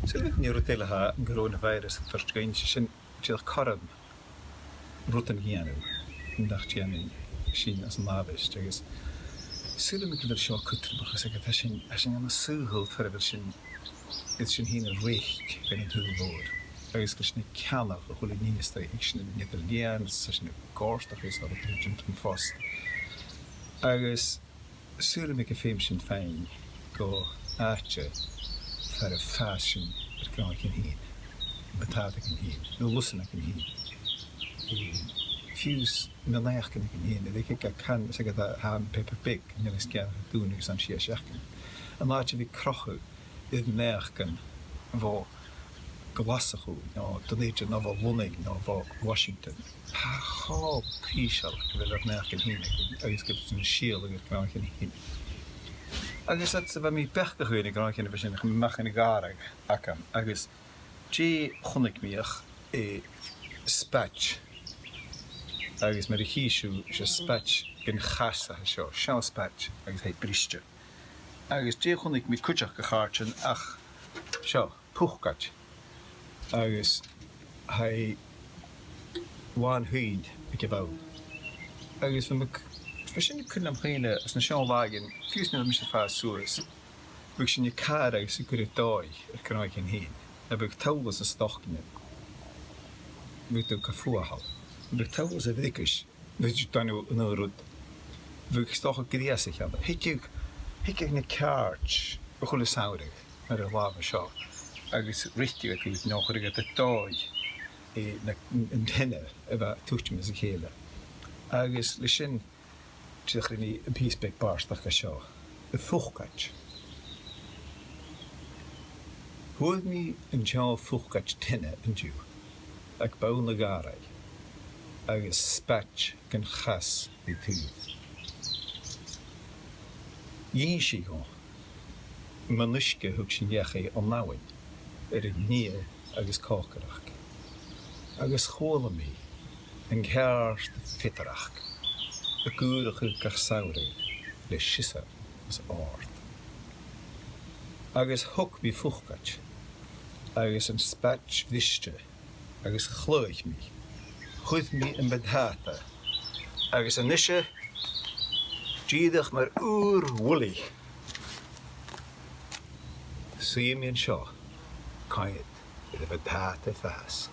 Sylwyd ni rwydela ha yn coronavirus yn first gain sy'n tiach corym rwtyn hianw yn dach tianw sy'n as yn labis jagos sylwyd mi gyda'r sio cwtr bach as agad asyn am y sylhwl ffyrdd sy'n hyn y reich gan y hwyl fawr agos gysyn ni calach o hwyl i ni ystod eich sy'n nid yr lian sy'n ni gorst ach ys o'r ydyn yn ffost agos sylwyd mi gyffeim sy'n ffain go aatje for a fashion er graag in heen, betaald ik in heen, no lussen ik in heen. Fuse milnaach kan ik in heen, dat ik kan zeggen dat han Peppa Pig, en dat is gaan doen nu zijn scherken. En laat je weer krochen, dit merken, voor glassen goed, nou, dan weet je nog wel Londen, nou voor Washington. How priesel wil dat merken heen, ik heb een schiel er graag in heen. Agus dat ze van mij pechtig gaan, ik graag in de verschillende mag in de garig akam. Agus, je ik meer spatch. Agus met de hiesje, je spatch in gassa zo, show spatch. Agus hij bristje. Agus je ik met kutjach gehaartjen, ach, zo, Phucaid. Agus hij wan huid ik heb ook. Agus van Verschillende kunnen am geen als een schoonwagen, vies met een beetje vast zoals. We zien je karen ze kunnen dooi, kan ik heen. Heb ik touwels een stokje. We doen kafoehal. We touwels een wikkers. We je dan nu een roet. We stoken griezig hebben. Ik een kaartje. We gaan saurig met een lava shop. Agus richtig ik nog de dooi. Een tenner, even toetje met zich hele. Agus lichen. Tiach ni een piesbeg bars dach gasio. Y Phucaid. Hwyd mi yn jaw Phucaid tenne yn diw. Ac bawn y garau. Agus spatch gan chas i tŵd. Yin si ho. Manushke hwg sy'n iechi o'n nawyn. Y nia agus cocarach. Agus chwla mi yn cairst fitterach. Y gwrach y garsawrig, le sisa as ord. Agus hwg mi Phucaid, agus yn spatch fyste, agus chlwych mi, chwydd mi yn bedhata, agus yn nisio, gydach mae'r wwli. Sy'n mi yn sio, caid, bydd y bedhata ffas.